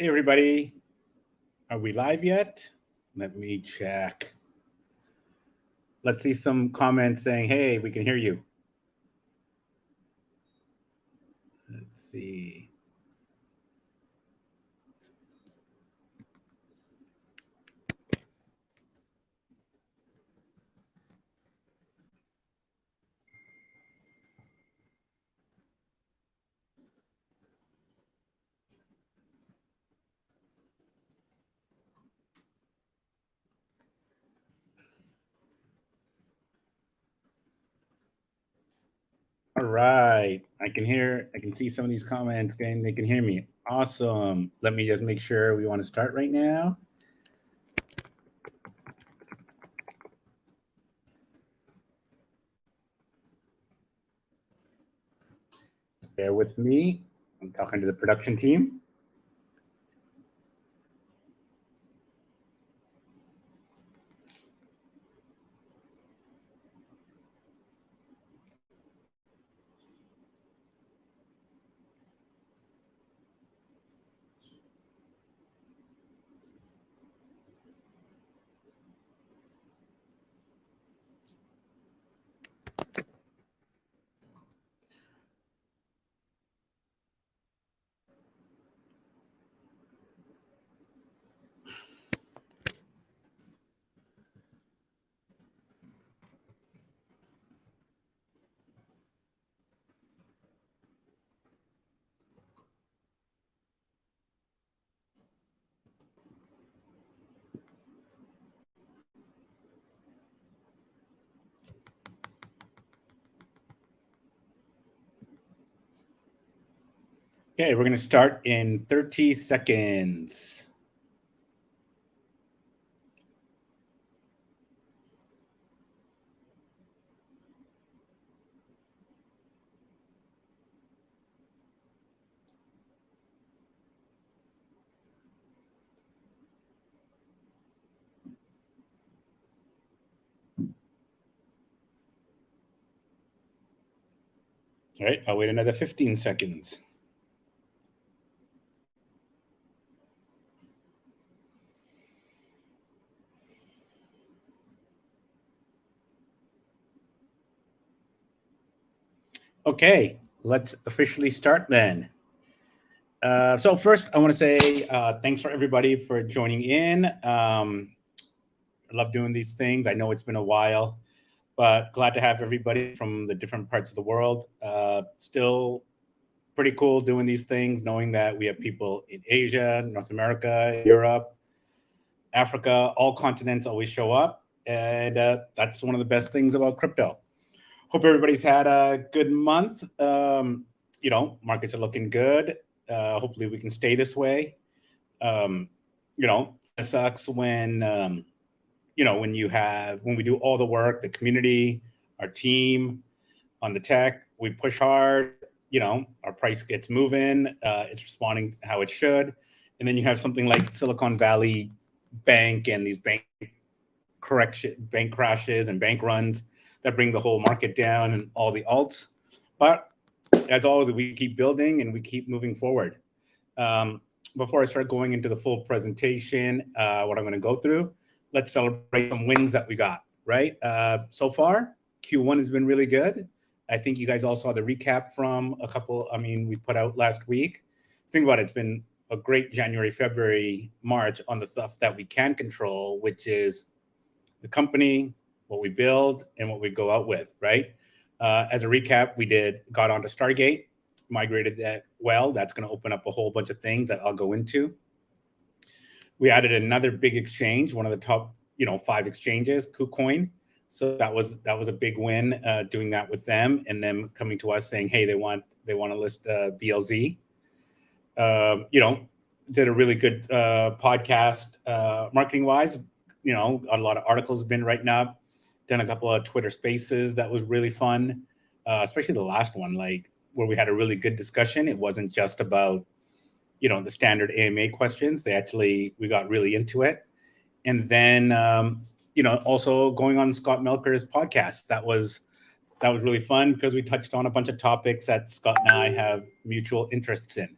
Hey, everybody. Are we live yet? Let me check. Let's see some comments saying, hey, we can hear you. Let's see. All right. I can see some of these comments saying they can hear me. Awesome. Let me just make sure we want to start right now. Bear with me. I'm talking to the production team. Okay, we're going to start in 30 seconds. All right, I'll wait another 15 seconds. Okay, let's officially start then. So first, I want to say thanks for everybody for joining in. I love doing these things. I know it's been a while, but glad to have everybody from the different parts of the world. Still pretty cool doing these things, knowing that we have people in Asia, North America, Europe, Africa, all continents always show up. And that's one of the best things about crypto. Hope everybody's had a good month. Markets are looking good. Hopefully we can stay this way. It sucks when, when we do all the work, the community, our team on the tech, we push hard, our price gets moving, it's responding how it should. And then you have something like Silicon Valley Bank and these bank crashes and bank runs that bring the whole market down and all the alts. But as always, we keep building and we keep moving forward. Before I start going into the full presentation, what I'm going to go through, let's celebrate some wins that we got, right? So far, Q1 has been really good. I think you guys all saw the recap from we put out last week. Think about it, it's been a great January, February, March on the stuff that we can control, which is the company, what we build, and what we go out with, right? As a recap, we got onto Stargate, migrated that well. That's going to open up a whole bunch of things that I'll go into. We added another big exchange, one of the top, 5 exchanges, KuCoin. So that was a big win, doing that with them, and them coming to us saying, hey, they want to list BLZ. Did a really good podcast, marketing wise. A lot of articles have been written up. Done a couple of Twitter Spaces that was really fun, especially the last one, like where we had a really good discussion. It wasn't just about the standard AMA questions. We got really into it, and then also going on Scott Melker's podcast. That was really fun because we touched on a bunch of topics that Scott and I have mutual interests in.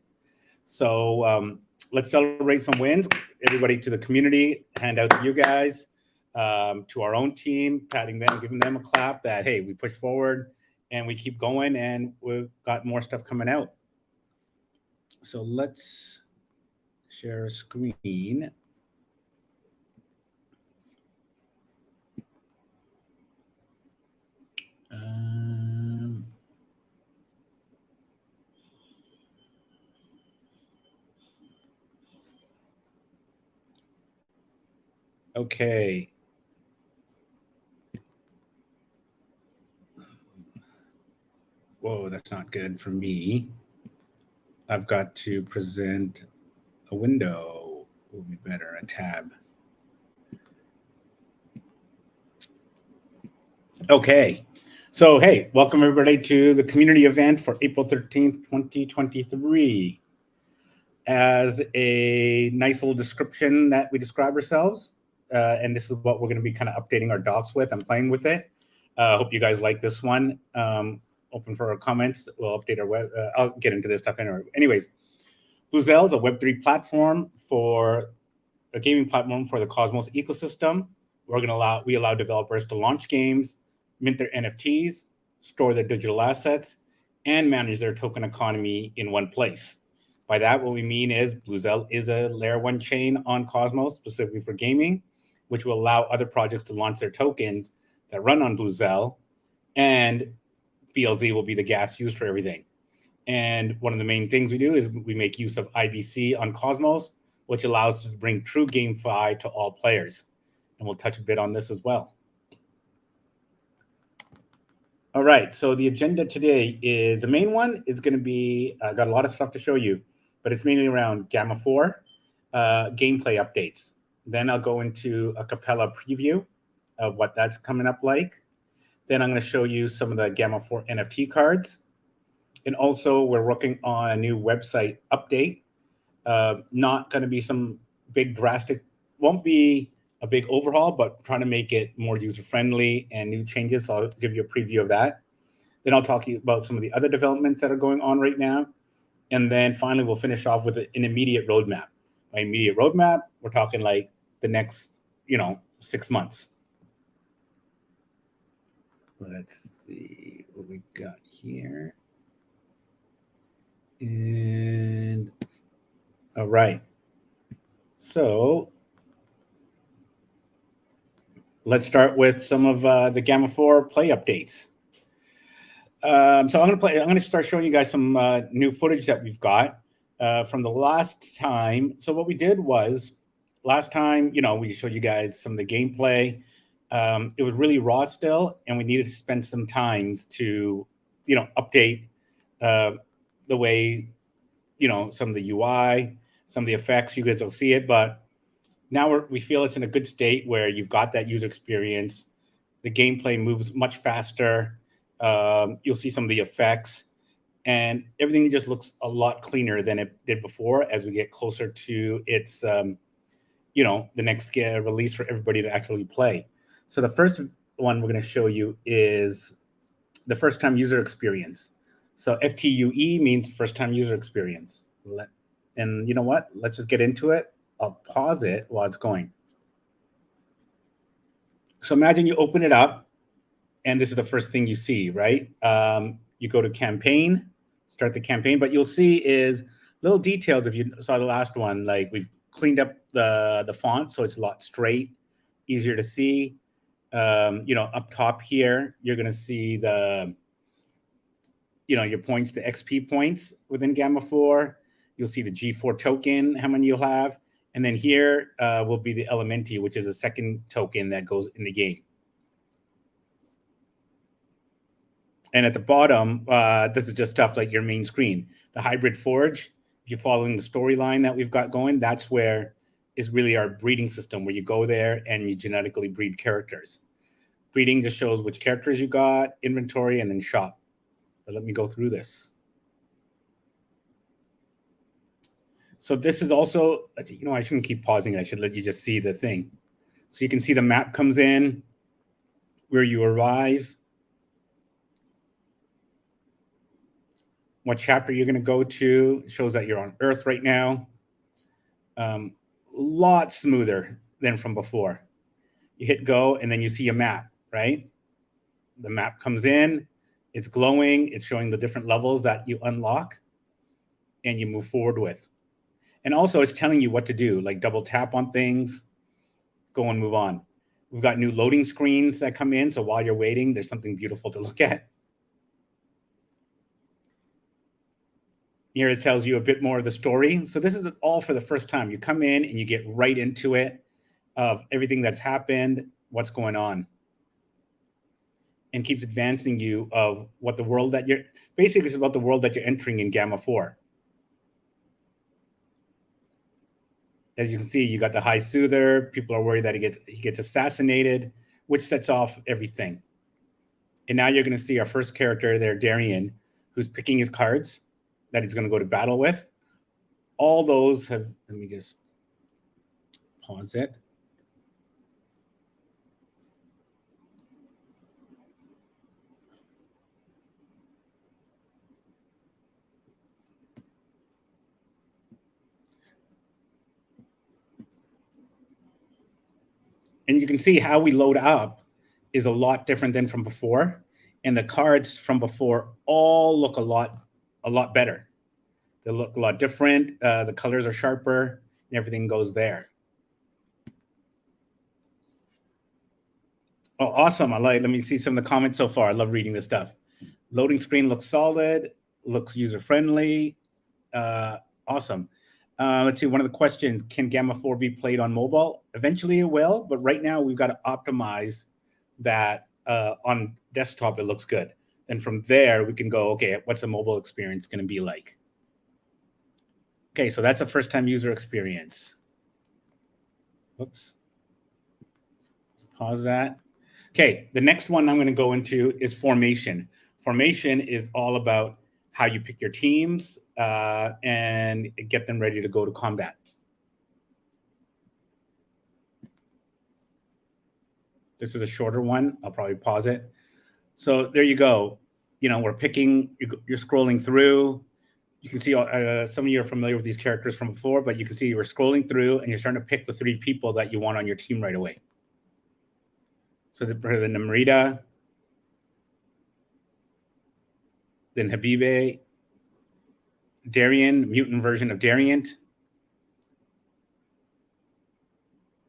So let's celebrate some wins. Everybody to the community, hand out to you guys, to our own team, patting them, giving them a clap that, hey, we push forward and we keep going and we've got more stuff coming out. So let's share a screen. Okay. Whoa, that's not good for me. I've got to present a window. Will be better, a tab. Okay. So, hey, welcome everybody to the community event for April 13th, 2023. As a nice little description that we describe ourselves, and this is what we're going to be kind of updating our docs with and playing with it. Hope you guys like this one. Open for our comments. We'll update our web. I'll get into this stuff anyway. Anyways, Bluzelle is a Web3 platform for a gaming platform for the Cosmos ecosystem. We allow developers to launch games, mint their NFTs, store their digital assets, and manage their token economy in one place. By that, what we mean is Bluzelle is a layer 1 chain on Cosmos, specifically for gaming, which will allow other projects to launch their tokens that run on Bluzelle, and BLZ will be the gas used for everything. And one of the main things we do is we make use of IBC on Cosmos, which allows us to bring true GameFi to all players. And we'll touch a bit on this as well. All right, so the agenda today is, the main one is going to be, I got a lot of stuff to show you, but it's mainly around Gamma 4 gameplay updates. Then I'll go into a Capella preview of what that's coming up like. Then I'm going to show you some of the Gamma 4 NFT cards. And also we're working on a new website update. Not going to be some big drastic, won't be a big overhaul, but trying to make it more user-friendly and new changes. So I'll give you a preview of that. Then I'll talk to you about some of the other developments that are going on right now. And then finally, we'll finish off with an immediate roadmap. By immediate roadmap, we're talking like the next, 6 months. Let's see what we got here. And all right. So let's start with some of the Gamma 4 play updates. So I'm going to start showing you guys some new footage that we've got from the last time. So what we did was last time, we showed you guys some of the gameplay. It was really raw still, and we needed to spend some time to, update the way, some of the UI, some of the effects. You guys will see it, but now we feel it's in a good state where you've got that user experience. The gameplay moves much faster. You'll see some of the effects, and everything just looks a lot cleaner than it did before as we get closer to its, the next release for everybody to actually play. So the first one we're going to show you is the first time user experience. So FTUE means first time user experience. And you know what? Let's just get into it. I'll pause it while it's going. So imagine you open it up, and this is the first thing you see, right? You go to campaign, start the campaign, but you'll see is little details. If you saw the last one, like we've cleaned up the font, so it's a lot straight, easier to see. Up top here, you're going to see the, your points, the XP points within Gamma 4. You'll see the G4 token, how many you'll have. And then here will be the Elementi, which is a second token that goes in the game. And at the bottom, this is just stuff like your main screen. The hybrid forge, if you're following the storyline that we've got going, that's where is really our breeding system, where you go there and you genetically breed characters. Breeding just shows which characters you got, inventory, and then shop. But let me go through this. So this is also, I shouldn't keep pausing. I should let you just see the thing. So you can see the map comes in, where you arrive, what chapter you're going to go to. It shows that you're on Earth right now. Lot smoother than from before. You hit go, and then you see a map, right? The map comes in, it's glowing, it's showing the different levels that you unlock and you move forward with. And also it's telling you what to do, like double tap on things, go and move on. We've got new loading screens that come in, so while you're waiting, there's something beautiful to look at. Here it tells you a bit more of the story. So this is all for the first time. You come in and you get right into it, of everything that's happened, what's going on, and keeps advancing you of what the world that you're, basically it's about the world that you're entering in Gamma 4. As you can see, you got the High Soother. People are worried that he gets assassinated, which sets off everything. And now you're going to see our first character there, Darian, who's picking his cards that he's going to go to battle with. All those have, let me just pause it. And you can see how we load up is a lot different than from before. And the cards from before all look a lot better. They look a lot different. The colors are sharper and everything goes there. Oh, awesome. Let me see some of the comments so far. I love reading this stuff. Loading screen looks solid, looks user-friendly. Awesome. Let's see, one of the questions, can Gamma 4 be played on mobile? Eventually it will, but right now we've got to optimize that on desktop. It looks good. And from there, we can go, okay, what's the mobile experience going to be like? Okay, so that's a first-time user experience. Whoops. Pause that. Okay, the next one I'm going to go into is formation. Formation is all about how you pick your teams and get them ready to go to combat. This is a shorter one. I'll probably pause it. So there you go. You know, we're picking, you're scrolling through. You can see some of you are familiar with these characters from before, but you can see you're scrolling through and you're starting to pick the 3 people that you want on your team right away. So the Namrita, then Habibe, Darian, mutant version of Darian.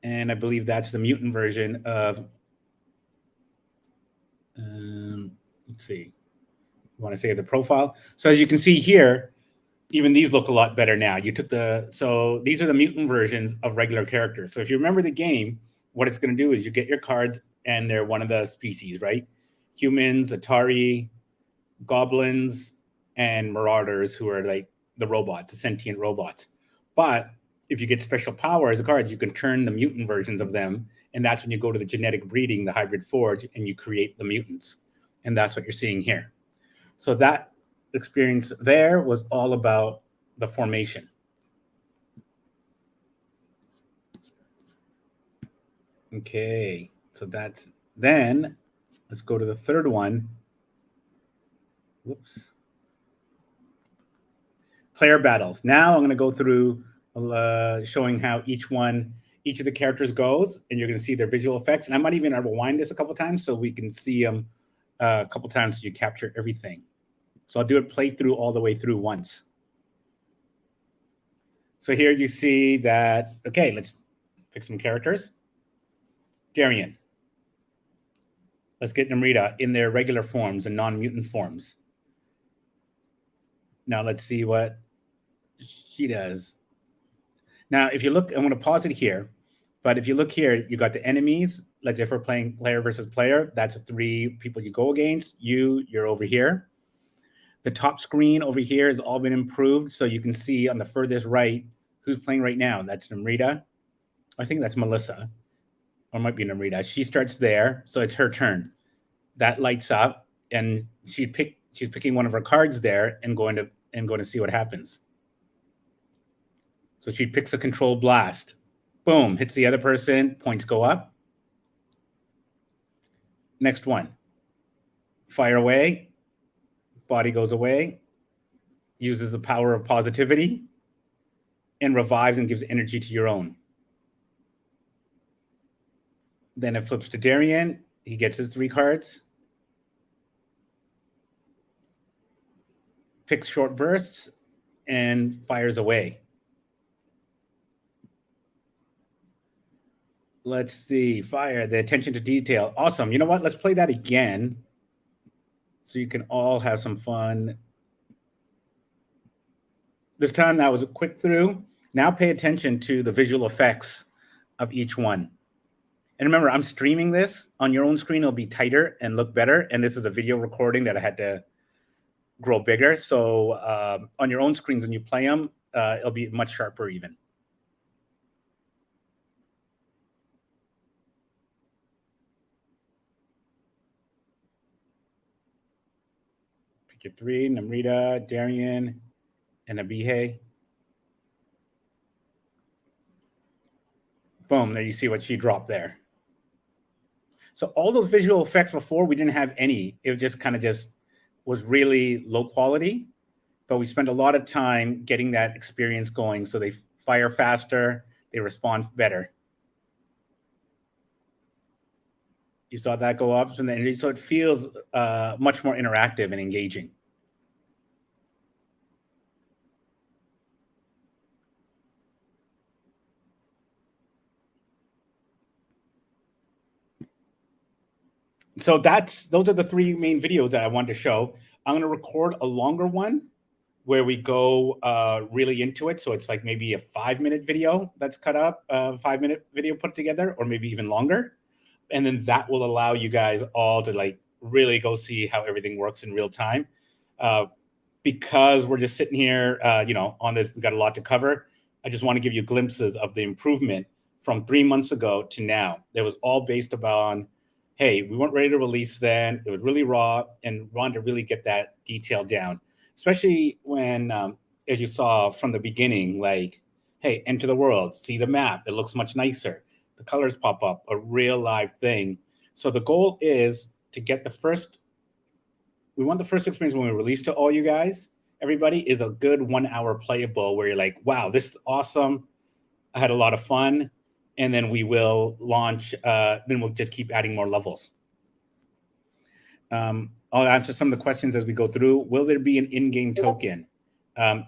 And I believe that's the mutant version of, let's see, you want to say the profile. So as you can see here, even these look a lot better now. So these are the mutant versions of regular characters. So if you remember the game, what it's going to do is you get your cards and they're one of the species, right? Humans, Atari, goblins, and marauders, who are like the robots, the sentient robots. But if you get special powers, the cards, you can turn the mutant versions of them. And that's when you go to the genetic breeding, the hybrid forge, and you create the mutants. And that's what you're seeing here. So that experience there was all about the formation. Okay, so that's, then let's go to the third one. Whoops. Player battles. Now I'm going to go through showing how each of the characters goes, and you're going to see their visual effects. And I might even rewind this a couple times so we can see them a couple times so you capture everything. So I'll do it playthrough all the way through once. So here you see that, okay, let's pick some characters. Darian. Let's get Namrita in their regular forms and non-mutant forms. Now let's see what she does. Now, if you look, I'm going to pause it here, but if you look here, you got the enemies. Let's say if we're playing player versus player, that's 3 people you go against. You're over here. The top screen over here has all been improved, so you can see on the furthest right who's playing right now. That's Namrita. I think that's Melissa, or it might be Namrita. She starts there, so it's her turn. That lights up, and she's picking one of her cards there and going to see what happens. So she picks a controlled blast. Boom, hits the other person, points go up. Next one. Fire away. Body goes away. Uses the power of positivity. and revives and gives energy to your own. Then it flips to Darian. He gets his 3 cards. Picks short bursts and fires away. Let's see. Fire, the attention to detail. Awesome. You know what? Let's play that again so you can all have some fun. This time that was a quick through. Now pay attention to the visual effects of each one. And remember, I'm streaming this. On your own screen, it'll be tighter and look better. And this is a video recording that I had to grow bigger. So on your own screens, when you play them, it'll be much sharper even. Pick your 3, Namrita, Darian, and Abihe. Boom, there you see what she dropped there. So all those visual effects before, we didn't have any. It just kind of just was really low quality, but we spent a lot of time getting that experience going. So they fire faster, they respond better. You saw that go up, and then so it feels much more interactive and engaging. So those are the 3 main videos that I wanted to show. I'm going to record a longer one where we go really into it. So it's like maybe a 5-minute video that's cut up, a 5-minute video put together, or maybe even longer. And then that will allow you guys all to like really go see how everything works in real time. Because we're just sitting here, on this, we got a lot to cover. I just want to give you glimpses of the improvement from 3 months ago to now. It was all based upon, hey, we weren't ready to release then. It was really raw and wanted to really get that detail down, especially when, as you saw from the beginning, like, hey, enter the world, see the map. It looks much nicer. The colors pop up, a real live thing. So the goal is to get we want the first experience when we release to all you guys, everybody, is a good 1-hour playable where you're like, wow, this is awesome. I had a lot of fun. And then we will launch, then we'll just keep adding more levels. I'll answer some of the questions as we go through. Will there be an in-game token?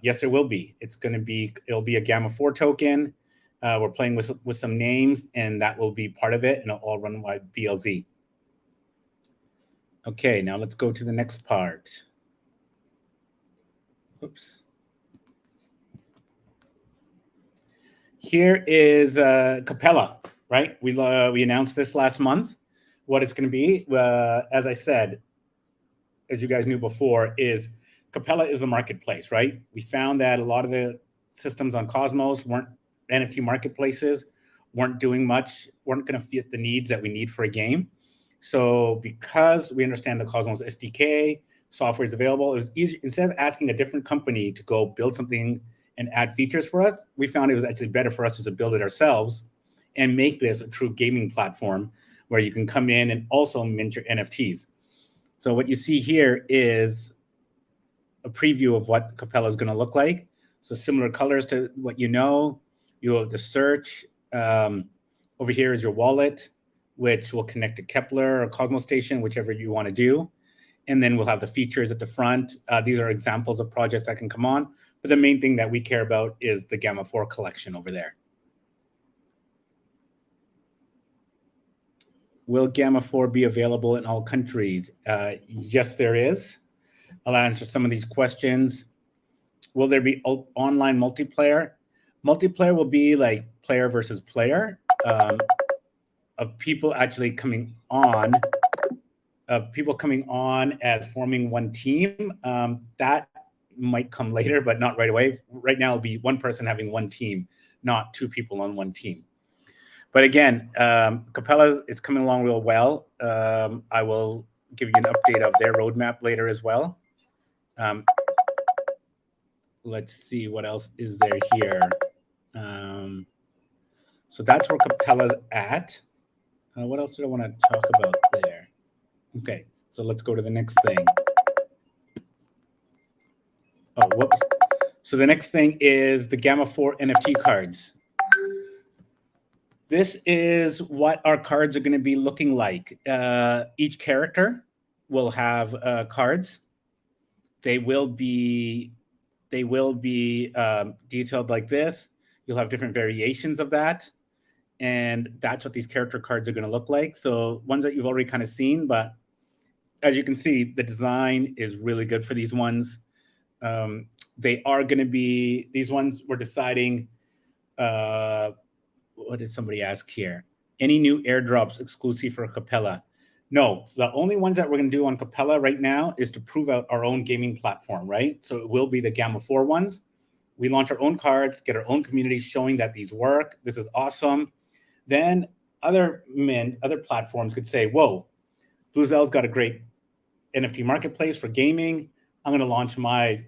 Yes, there will be. It'll be a Gamma 4 token. We're playing with some names, and that will be part of it, and it'll all run by BLZ. Okay, now let's go to the next part. Oops. Here is Capella, right? We announced this last month. What it's going to be, as I said, as you guys knew before, is Capella is the marketplace, right? We found that a lot of the systems on Cosmos NFT marketplaces weren't doing much, weren't going to fit the needs that we need for a game. So because we understand the Cosmos SDK, software is available, it was easy. Instead of asking a different company to go build something and add features for us, we found it was actually better for us to build it ourselves and make this a true gaming platform where you can come in and also mint your NFTs. So what you see here is a preview of what Capella is going to look like. So similar colors to what you know. You have the search. Over here is your wallet, which will connect to Capella or Cosmos Station, whichever you want to do. And then we'll have the features at the front. These are examples of projects that can come on. But the main thing that we care about is the Gamma 4 collection over there. Will Gamma 4 be available in all countries? Yes, there is. I'll answer some of these questions. Will there be online multiplayer? Multiplayer will be like player versus player, of people actually coming on, as forming one team. That might come later, but not right away. Right now, it'll be one person having one team, not 2 people on one team. But again, Capella is coming along real well. I will give you an update of their roadmap later as well. Let's see what else is there here. So that's where Capella's at. What else did I want to talk about there? Okay, so let's go to the next thing. Oh, whoops. So the next thing is the Gamma 4 NFT cards. This is what our cards are going to be looking like. Each character will have cards. They will be detailed like this. You'll have different variations of that. And that's what these character cards are going to look like. So ones that you've already kind of seen, but as you can see, the design is really good for these ones. They are going to be, these ones we're deciding, what did somebody ask here? Any new airdrops exclusive for Capella? No, the only ones that we're going to do on Capella right now is to prove out our own gaming platform, right? So it will be the Gamma 4 ones. We launch our own cards, get our own community showing that these work. This is awesome. Then other platforms could say, whoa, Bluzelle's got a great NFT marketplace for gaming. I'm going to launch my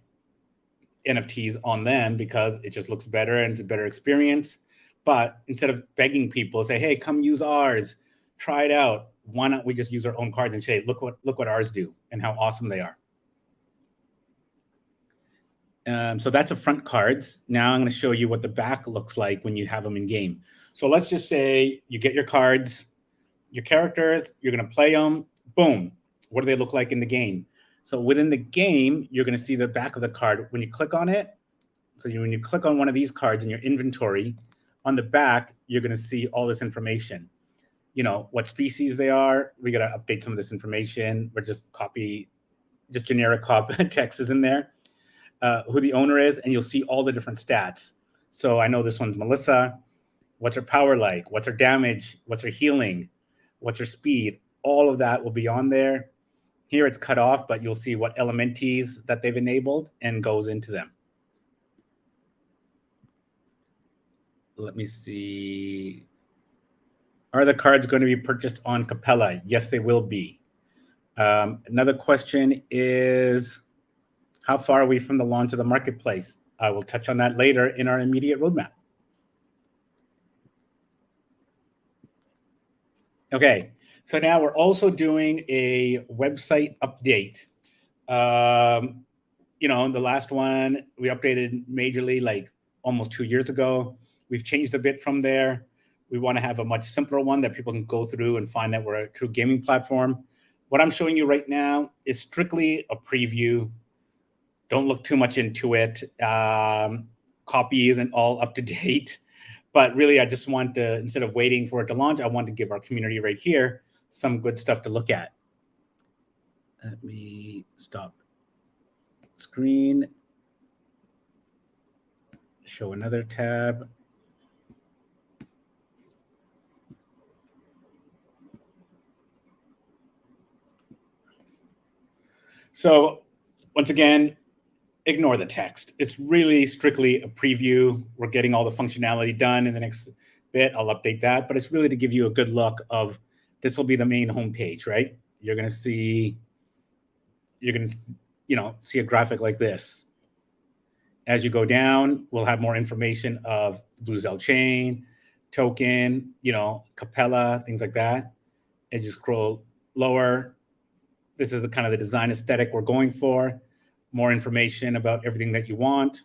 NFTs on them because it just looks better and it's a better experience. But instead of begging people, say, hey, come use ours, try it out. Why not we just use our own cards and say, look what ours do and how awesome they are. So that's the front cards. Now I'm going to show you what the back looks like when you have them in game. So let's just say you get your cards, your characters, you're going to play them. Boom. What do they look like in the game? So within the game, you're going to see the back of the card. When you click on it, when you click on one of these cards in your inventory, on the back, you're going to see all this information. You know, what species they are. We got to update some of this information. We're just generic copy text is in there. Who the owner is, and you'll see all the different stats. So I know this one's Melissa. What's her power like? What's her damage? What's her healing? What's her speed? All of that will be on there. Here it's cut off, but you'll see what elementes that they've enabled and goes into them. Let me see. Are the cards going to be purchased on Capella? Yes, they will be. Another question is, how far are we from the launch of the marketplace? I will touch on that later in our immediate roadmap. Okay, so now we're also doing a website update. You know, the last one we updated majorly like almost 2 years ago. We've changed a bit from there. We want to have a much simpler one that people can go through and find that we're a true gaming platform. What I'm showing you right now is strictly a preview. Don't look too much into it. Copy isn't all up to date, but really I just want to, instead of waiting for it to launch, I want to give our community right here some good stuff to look at. Let me stop screen, show another tab. So once again, ignore the text. It's really strictly a preview. We're getting all the functionality done in the next bit. I'll update that, but it's really to give you a good look of, this will be the main homepage, right? You're going to see, see a graphic like this. As you go down, we'll have more information of Bluzelle chain, token, Capella, things like that. As you scroll lower, this is the kind of the design aesthetic we're going for. More information about everything that you want.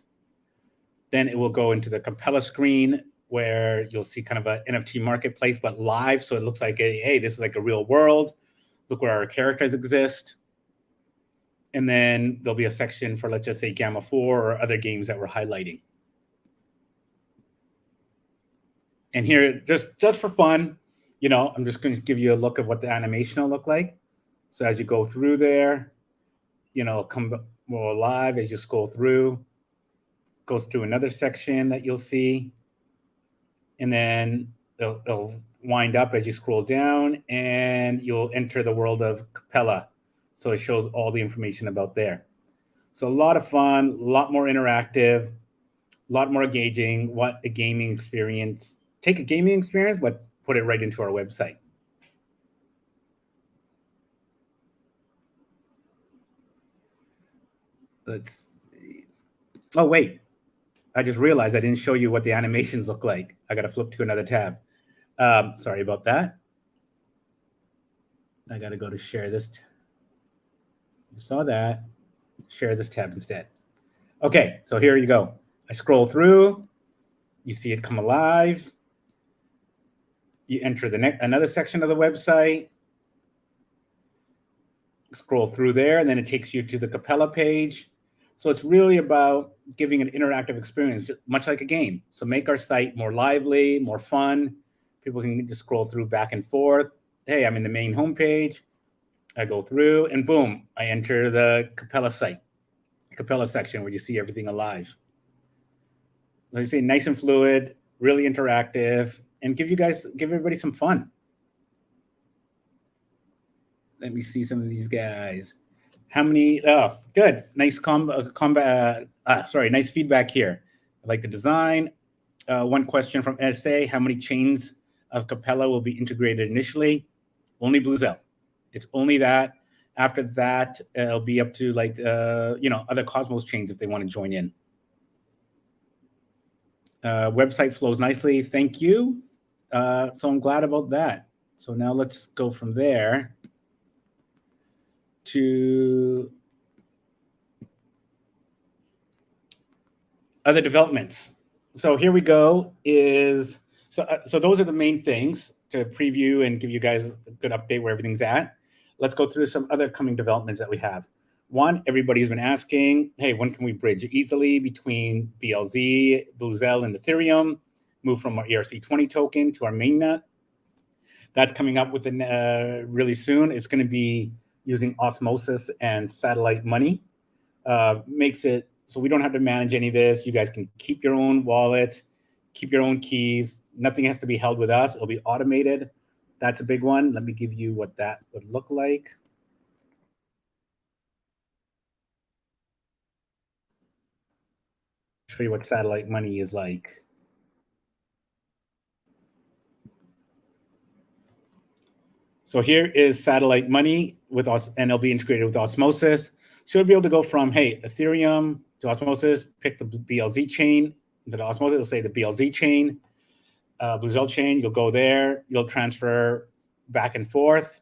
Then it will go into the Capella screen where you'll see kind of an NFT marketplace, but live. So it looks like, hey, this is like a real world. Look where our characters exist. And then there'll be a section for, let's just say, Gamma 4 or other games that we're highlighting. And here, just for fun, I'm just going to give you a look of what the animation will look like. So as you go through there, come more alive as you scroll through. Goes through another section that you'll see. And then it'll wind up as you scroll down, and you'll enter the world of Capella. So it shows all the information about there. So a lot of fun, a lot more interactive, a lot more engaging. What a gaming experience. Take a gaming experience, but put it right into our website. Let's see. Oh, wait. I just realized I didn't show you what the animations look like. I got to flip to another tab. Sorry about that. I got to go to share this. You saw that. Share this tab instead. Okay, so here you go. I scroll through, you see it come alive. You enter another section of the website, scroll through there, and then it takes you to the Capella page. So it's really about giving an interactive experience, much like a game. So make our site more lively, more fun. People can just scroll through back and forth. Hey, I'm in the main homepage. I go through, and boom, I enter the Capella site, Capella section where you see everything alive. So you see, nice and fluid, really interactive, and give everybody some fun. Let me see some of these guys. How many? Oh, good. Nice nice feedback here. I like the design. One question from SA: how many chains of Capella will be integrated initially? Only Bluzelle. It's only that. After that, it'll be up to other Cosmos chains if they want to join in. Website flows nicely. Thank you. So I'm glad about that. So now let's go from there to other developments. So here we go. So those are the main things to preview and give you guys a good update where everything's at. Let's go through some other coming developments that we have. One, everybody's been asking, hey, when can we bridge easily between BLZ, Bluzelle, and Ethereum, move from our ERC20 token to our mainnet? That's coming up within really soon. It's going to be using osmosis and satellite money. Makes it so we don't have to manage any of this. You guys can keep your own wallet, keep your own keys. Nothing has to be held with us. It'll be automated. That's a big one. Let me give you what that would look like. Show you what satellite money is like. So here is satellite money with us, and it'll be integrated with osmosis. So you'll be able to go from, hey, Ethereum to osmosis, pick the BLZ chain into the osmosis. It'll say the BLZ chain, Bluzelle chain. You'll go there. You'll transfer back and forth.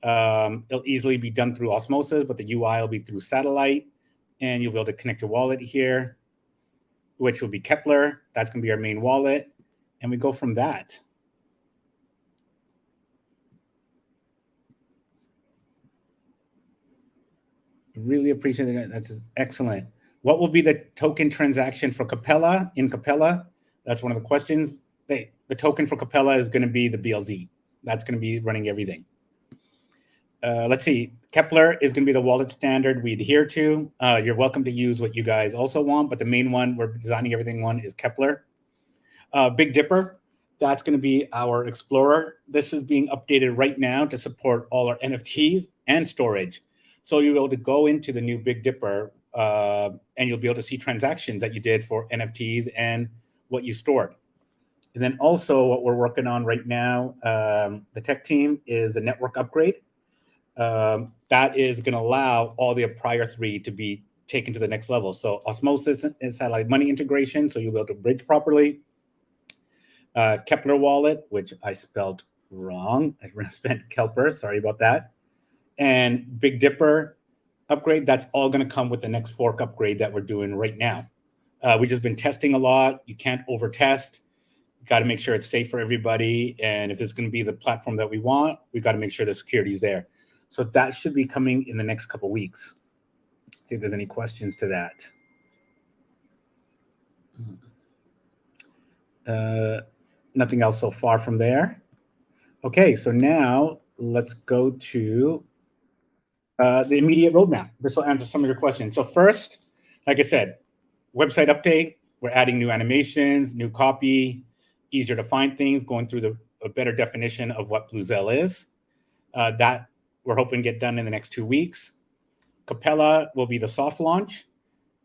It'll easily be done through osmosis, but the UI will be through satellite, and you'll be able to connect your wallet here, which will be Capella. That's going to be our main wallet, and we go from that. Really appreciate it. That's excellent. What will be the token transaction for Capella in Capella? That's one of the questions. The token for Capella is going to be the BLZ. That's going to be running everything. Let's see. Capella is going to be the wallet standard we adhere to. You're welcome to use what you guys also want, but the main one we're designing everything on is Capella. Big Dipper, that's going to be our Explorer. This is being updated right now to support all our NFTs and storage. So you'll be able to go into the new Big Dipper and you'll be able to see transactions that you did for NFTs and what you stored. And then also what we're working on right now, the tech team, is the network upgrade. That is going to allow all the prior three to be taken to the next level. So osmosis and satellite money integration, so you'll be able to bridge properly. Capella wallet, which I spelled wrong. I spelled Kelper, sorry about that. And Big Dipper upgrade, that's all going to come with the next fork upgrade that we're doing right now. We've just been testing a lot. You can't over test. Got to make sure it's safe for everybody. And if it's going to be the platform that we want, we got to make sure the security is there. So that should be coming in the next couple of weeks. Let's see if there's any questions to that. Nothing else so far from there. Okay, so now let's go to the immediate roadmap. This will answer some of your questions. So first, like I said, website update. We're adding new animations, new copy, easier to find things, going through a better definition of what Bluzelle is. That we're hoping to get done in the next 2 weeks. Capella will be the soft launch.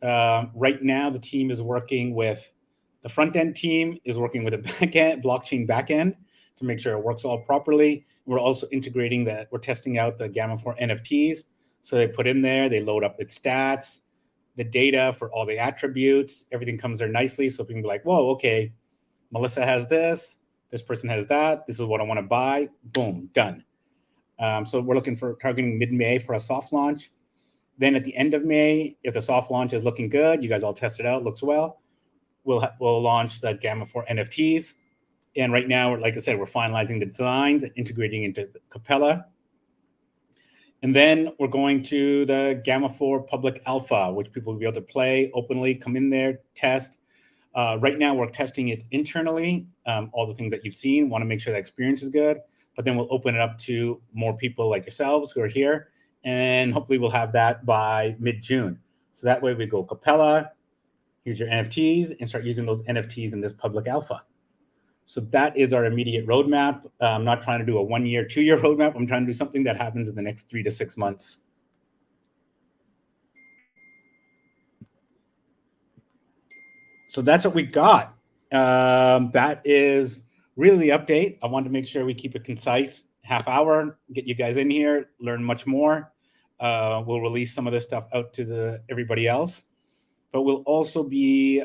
Right now, the team is working with the front-end team is working with a backend, blockchain backend, to make sure it works all properly. We're also integrating that. We're testing out the Gamma for NFTs. So they put in there, they load up its stats, the data for all the attributes. Everything comes there nicely. So people can be like, whoa, okay, Melissa has this person has that. This is what I want to buy. Boom, done. So we're looking for targeting mid-May for a soft launch. Then at the end of May, if the soft launch is looking good, you guys all test it out, looks well, we'll launch the Gamma 4 NFTs. And right now, like I said, we're finalizing the designs and integrating into Capella. And then we're going to the Gamma 4 public alpha, which people will be able to play openly, come in there, test. Right now, we're testing it internally, all the things that you've seen, want to make sure the experience is good. But then we'll open it up to more people like yourselves who are here. And hopefully we'll have that by mid-June. So that way we go Capella, here's your NFTs, and start using those NFTs in this public alpha. So that is our immediate roadmap. I'm not trying to do a 1 year, 2 year roadmap. I'm trying to do something that happens in the next 3 to 6 months. So that's what we got. That is really the update. I wanted to make sure we keep it concise, half hour, get you guys in here, learn much more. We'll release some of this stuff out to everybody else, but we'll also be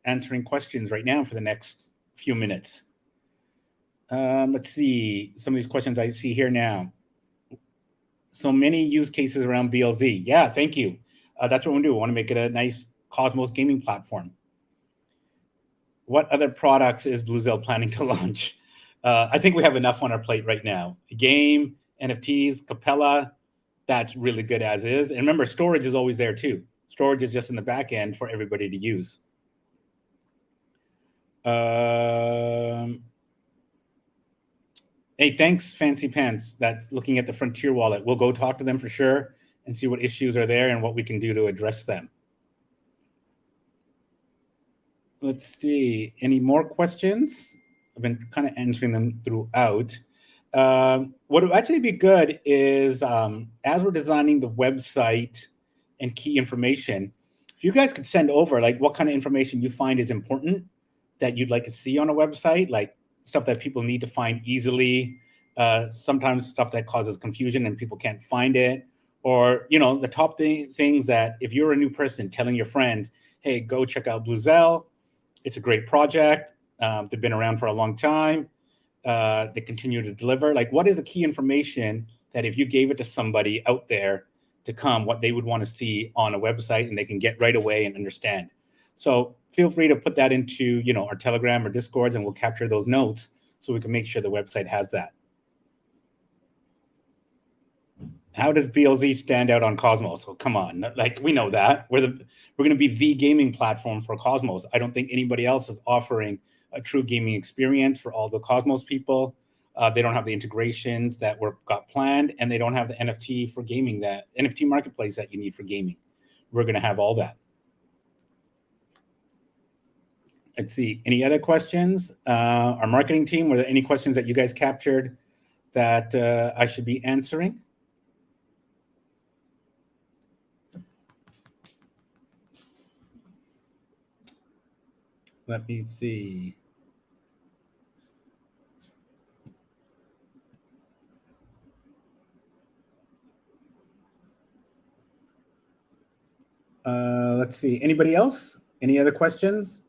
answering questions right now for the next few minutes. Let's see some of these questions I see here now. So many use cases around BLZ. Yeah, thank you. That's what we do. We want to make it a nice Cosmos gaming platform. What other products is Bluzelle planning to launch? I think we have enough on our plate right now. Game, NFTs, Capella, that's really good as is. And remember, storage is always there too. Storage is just in the back end for everybody to use. Hey, thanks, Fancy Pants. That's looking at the Frontier wallet. We'll go talk to them for sure and see what issues are there and what we can do to address them. Let's see. Any more questions? I've been kind of answering them throughout. What would actually be good is as we're designing the website and key information, if you guys could send over like what kind of information you find is important that you'd like to see on a website, like stuff that people need to find easily, sometimes stuff that causes confusion and people can't find it, or the top things that if you're a new person telling your friends, hey, go check out Bluzelle. It's a great project. They've been around for a long time. They continue to deliver. Like, what is the key information that if you gave it to somebody out there to come, what they would want to see on a website and they can get right away and understand? So feel free to put that into, our Telegram or Discords, and we'll capture those notes so we can make sure the website has that. How does BLZ stand out on Cosmos? Well, come on, like we know that we're going to be the gaming platform for Cosmos. I don't think anybody else is offering a true gaming experience for all the Cosmos people. They don't have the integrations that got planned, and they don't have the NFT for gaming, that NFT Marketplace that you need for gaming. We're going to have all that. Let's see. Any other questions? Our marketing team, were there any questions that you guys captured that I should be answering? Let me see. Let's see. Anybody else? Any other questions?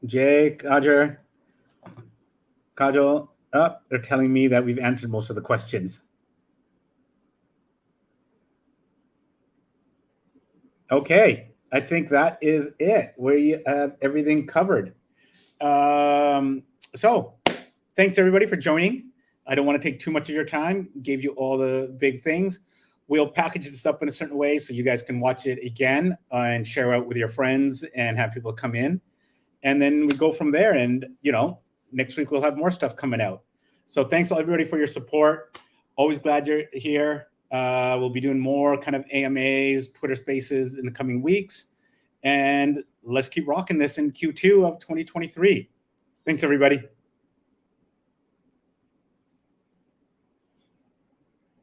Jake, Kajal. Oh, they're telling me that we've answered most of the questions. Okay, I think that is it. We have everything covered. So thanks everybody for joining. I don't want to take too much of your time. Gave you all the big things. We'll package this up in a certain way so you guys can watch it again and share out with your friends and have people come in. And then we go from there. And, next week we'll have more stuff coming out. So thanks everybody for your support. Always glad you're here. We'll be doing more kind of AMAs, Twitter Spaces in the coming weeks. And let's keep rocking this in Q2 of 2023. Thanks, everybody.